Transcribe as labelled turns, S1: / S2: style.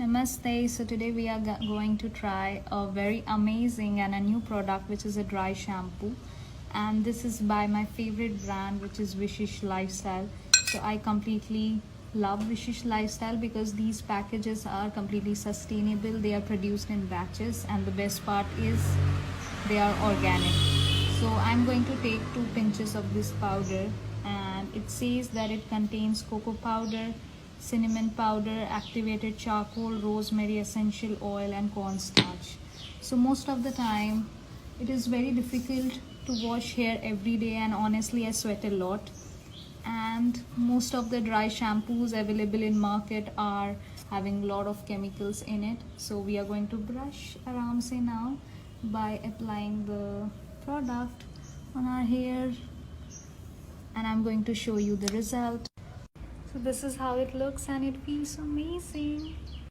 S1: Namaste. So today we are going to try a very amazing and a new product, which is a dry shampoo, and this is by my favorite brand, which is Vishisht Lifestyle. So I completely love Vishisht Lifestyle because these packages are completely sustainable. They are produced in batches, and the best part is they are organic. So I'm going to take 2 pinches of this powder, and it says that it contains cocoa powder, cinnamon powder, activated charcoal, rosemary essential oil, and cornstarch. So most of the time it is very difficult to wash hair every day, and honestly I sweat a lot, and most of the dry shampoos available in market are having a lot of chemicals in it. So we are going to brush around say now by applying the product on our hair, and I'm going to show you the result. So this is how it looks, and it feels amazing.